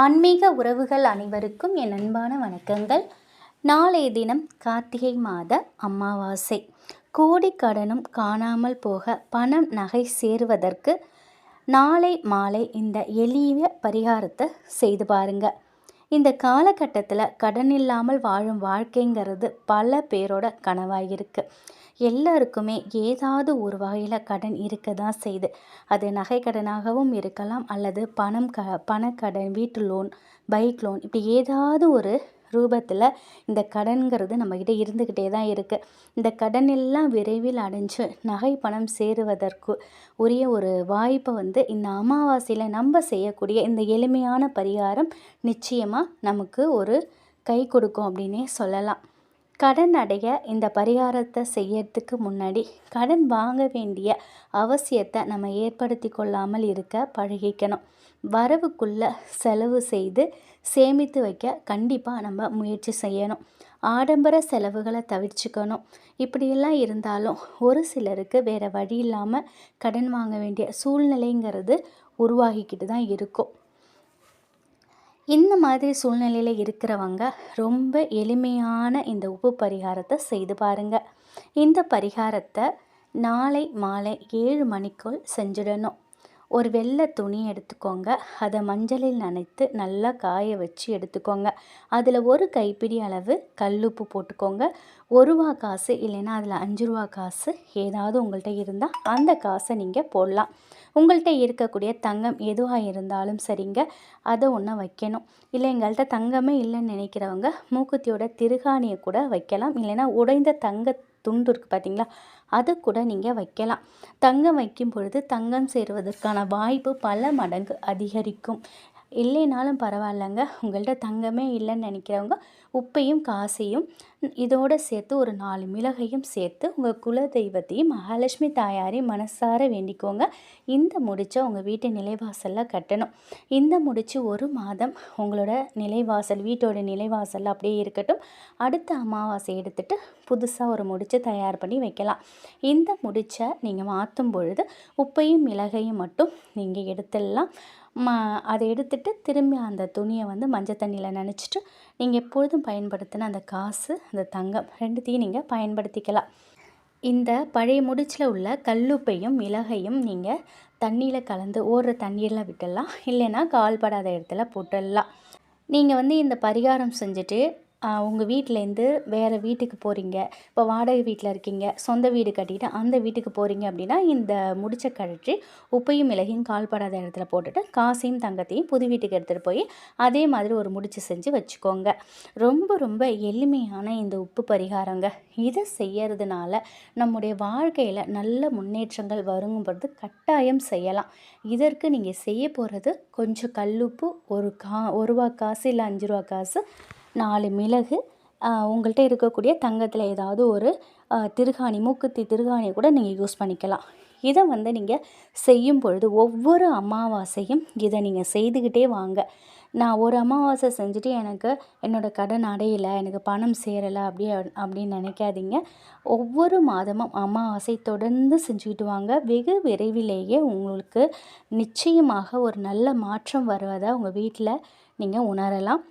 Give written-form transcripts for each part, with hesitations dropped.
ஆன்மீக உறவுகள் அனைவருக்கும் என் அன்பான வணக்கங்கள். நாளைய தினம் கார்த்திகை மாத அமாவாசை. கோடி கடனும் காணாமல் போக பணம் நகை சேருவதற்கு நாளை மாலை இந்த எளிய பரிகாரத்தை செய்து பாருங்க. இந்த காலகட்டத்தில் கடன் இல்லாமல் வாழும் வாழ்க்கைங்கிறது பல பேரோட கனவாயிருக்கு. எல்லாருக்குமே ஏதாவது ஒரு வகையில் கடன் இருக்க தான் செய்யுது. அது நகை கடனாகவும் இருக்கலாம், அல்லது பணக்கடன், வீட்டு லோன், பைக் லோன், இப்படி ஏதாவது ஒரு ரூபத்தில் இந்த கடன்கிறது நம்மக்கிட்ட இருந்துக்கிட்டே தான் இருக்குது. இந்த கடன் எல்லாம் விரைவில் அடைஞ்சு நகை பணம் சேருவதற்கு உரிய ஒரு வாய்ப்பை இந்த அமாவாசையில் நம்ம செய்யக்கூடிய இந்த எளிமையான பரிகாரம் நிச்சயமாக நமக்கு ஒரு கை கொடுக்கும் அப்படின்னே சொல்லலாம். கடன் அடைய இந்த பரிகாரத்தை செய்யறதுக்கு முன்னாடி கடன் வாங்க வேண்டிய அவசியத்தை நம்ம ஏற்படுத்தி கொள்ளாமல் இருக்க பழகிக்கணும். வரவுக்குள்ள செலவு செய்து சேமித்து வைக்க கண்டிப்பாக நம்ம முயற்சி செய்யணும். ஆடம்பர செலவுகளை தவிர்த்துக்கணும். இப்படியெல்லாம் இருந்தாலும் ஒரு சிலருக்கு வேறு வழி இல்லாமல் கடன் வாங்க வேண்டிய சூழ்நிலைங்கிறது உருவாகிக்கிட்டு தான் இருக்கும். இந்த மாதிரி சூழ்நிலையில் இருக்கிறவங்க ரொம்ப எளிமையான இந்த உப்பு பரிகாரத்தை செய்து பாருங்கள். இந்த பரிகாரத்தை நாளை மாலை 7 மணிக்குள் செஞ்சிடணும். ஒரு வெள்ளை துணி எடுத்துக்கோங்க. அதை மஞ்சளில் நனைத்து நல்லா காய வச்சு எடுத்துக்கோங்க. அதில் ஒரு கைப்பிடி அளவு கல்லுப்பு போட்டுக்கோங்க. 1 ரூபா காசு இல்லைன்னா அதில் 5 ரூபா காசு ஏதாவது உங்கள்கிட்ட இருந்தால் அந்த காசை நீங்கள் போடலாம். உங்கள்கிட்ட இருக்கக்கூடிய தங்கம் எதுவாக இருந்தாலும் சரிங்க, அதை ஒன்று வைக்கணும். இல்லை எங்கள்கிட்ட தங்கமே இல்லைன்னு நினைக்கிறவங்க மூக்குத்தியோட திருகாணியை கூட வைக்கலாம். இல்லைன்னா உடைந்த தங்க துண்டு இருக்குது பார்த்தீங்களா, அது கூட நீங்கள் வைக்கலாம். தங்கம் வைக்கும் பொழுது தங்கம் சேருவதற்கான வாய்ப்பு பல மடங்கு அதிகரிக்கும். இல்லைனாலும் பரவாயில்லைங்க, உங்கள்கிட்ட தங்கமே இல்லைன்னு நினைக்கிறவங்க உப்பையும் காசையும் இதோடு சேர்த்து ஒரு 4 மிளகையும் சேர்த்து உங்கள் குலதெய்வத்தையும் மகாலட்சுமி தாயாரையும் மனசார வேண்டிக்கோங்க. இந்த முடிச்சை உங்கள் வீட்டு நிலைவாசலில் கட்டணும். இந்த முடிச்சு 1 மாதம் உங்களோட வீட்டோட நிலைவாசலில் அப்படியே இருக்கட்டும். அடுத்த அமாவாசை எடுத்துகிட்டு புதுசாக ஒரு முடிச்சை தயார் பண்ணி வைக்கலாம். இந்த முடிச்சை நீங்கள் மாற்றும் பொழுது உப்பையும் மிளகையும் மட்டும் நீங்கள் எடுத்துடலாம். அதை எடுத்துகிட்டு திரும்பி அந்த துணியை மஞ்சள் தண்ணியில் நனைச்சிட்டு நீங்கள் எப்பொழுதும் பயன்படுத்தின அந்த காசு, அந்த தங்கம் ரெண்டுத்தையும் நீங்கள் பயன்படுத்திக்கலாம். இந்த பழைய முடிச்சில் உள்ள கல்லுப்பையும் மிளகையும் நீங்கள் தண்ணியில் கலந்து ஓடுற தண்ணீரில் விட்டுடலாம். இல்லைன்னா கால்படாத இடத்துல போட்டுடலாம். நீங்கள் இந்த பரிகாரம் செஞ்சுட்டு உங்கள் வீட்டிலேருந்து வேறு வீட்டுக்கு போகிறீங்க. இப்போ வாடகை வீட்டில் இருக்கீங்க, சொந்த வீடு கட்டிட்டு அந்த வீட்டுக்கு போகிறீங்க அப்படின்னா இந்த முடிச்ச கழற்றி உப்பையும் மிளகையும் கால்படாத இடத்துல போட்டுட்டு காசையும் தங்கத்தையும் புது வீட்டுக்கு எடுத்துகிட்டு போய் அதே மாதிரி ஒரு முடிச்சு செஞ்சு வச்சுக்கோங்க. ரொம்ப ரொம்ப எளிமையான இந்த உப்பு பரிகாரங்க. இதை செய்யறதுனால நம்முடைய வாழ்க்கையில் நல்ல முன்னேற்றங்கள் வருங்கிறது கட்டாயம் செய்யலாம். இதற்கு நீங்கள் செய்ய போகிறது கொஞ்சம் கல்லுப்பு, 1 ரூபா காசு இல்லை 5 ரூபா காசு, 4 மிளகு, உங்கள்கிட்ட இருக்கக்கூடிய தங்கத்தில் ஏதாவது ஒரு திருகாணி, மூக்குத்தி திருகாணியை கூட நீங்கள் யூஸ் பண்ணிக்கலாம். இதை நீங்கள் செய்யும் பொழுது ஒவ்வொரு அமாவாசையும் இதை நீங்கள் செய்துக்கிட்டே வாங்க. நான் ஒரு அமாவாசை செஞ்சுட்டு எனக்கு என்னோடய கடன் அடையலை, எனக்கு பணம் சேரலை அப்படின்னு நினைக்காதீங்க. ஒவ்வொரு மாதமும் அமாவாசை தொடர்ந்து செஞ்சுக்கிட்டு வாங்க. வெகு விரைவிலேயே உங்களுக்கு நிச்சயமாக ஒரு நல்ல மாற்றம் வருவதை உங்கள் வீட்டில் நீங்கள் உணரலாம்.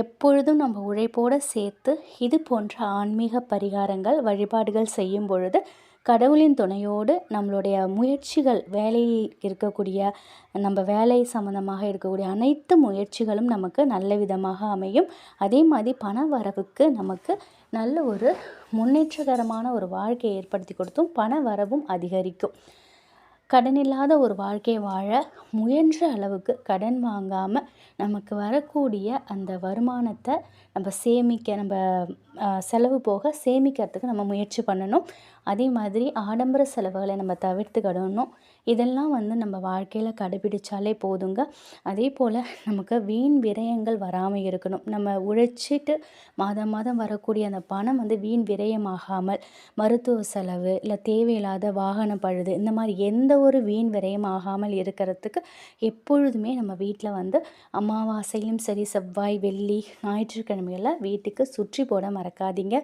எப்பொழுதும் நம்ம உழைப்போடு சேர்த்து இது போன்ற ஆன்மீக பரிகாரங்கள், வழிபாடுகள் செய்யும் பொழுது கடவுளின் துணையோடு நம்மளுடைய முயற்சிகள், வேலையில் இருக்கக்கூடிய நம்ம வேலை சம்மந்தமாக இருக்கக்கூடிய அனைத்து முயற்சிகளும் நமக்கு நல்ல விதமாக அமையும். அதே மாதிரி பண வரவுக்கு நமக்கு நல்ல ஒரு முன்னேற்றகரமான ஒரு வாழ்க்கையை ஏற்படுத்தி கொடுத்தும் பண வரவும் அதிகரிக்கும். கடன் இல்லாத ஒரு வாழ்க்கையை வாழ முயன்ற அளவுக்கு கடன் வாங்காமல் நமக்கு வரக்கூடிய அந்த வருமானத்தை நம்ம செலவு போக சேமிக்கிறதுக்கு நம்ம முயற்சி பண்ணணும். அதே மாதிரி ஆடம்பர செலவுகளை நம்ம தவிர்த்துக்கிடணும். இதெல்லாம் நம்ம வாழ்க்கையில் கடைபிடிச்சாலே போதுங்க. அதே போல் நமக்கு வீண் விரயங்கள் வராமல் இருக்கணும். நம்ம உழைச்சிட்டு மாதம் மாதம் வரக்கூடிய அந்த பணம் வீண் விரயமாகாமல் மருத்துவ செலவு, இல்லை தேவையில்லாத வாகன பழுது, இந்த மாதிரி எந்த ஒரு வீண் விரயமாகாமல் இருக்கிறதுக்கு எப்பொழுதுமே நம்ம வீட்டில் அமாவாசையிலும் சரி, செவ்வாய், வெள்ளி, ஞாயிற்றுக்கிழமையில் வீட்டுக்கு சுற்றி போட மறக்காதீங்க.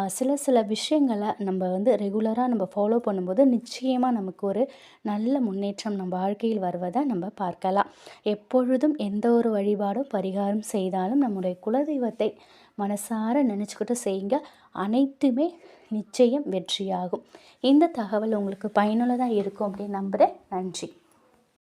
சில சில விஷயங்களை நம்ம வந்து ரெகுலராக நம்ம ஃபாலோ பண்ணும்போது நிச்சயமாக நமக்கு ஒரு நல்ல முன்னேற்றம் நம்ம வாழ்க்கையில் வருவதை நம்ம பார்க்கலாம். எப்பொழுதும் எந்த ஒரு வழிபாடும் பரிகாரம் செய்தாலும் நம்முடைய குலதெய்வத்தை மனசார நினச்சிக்கிட்டு செய்யுங்க. அனைத்துமே நிச்சயம் வெற்றியாகும். இந்த தகவல் உங்களுக்கு பயனுள்ளதாக இருக்கும் அப்படின்னு நம்புகிறேன். நன்றி.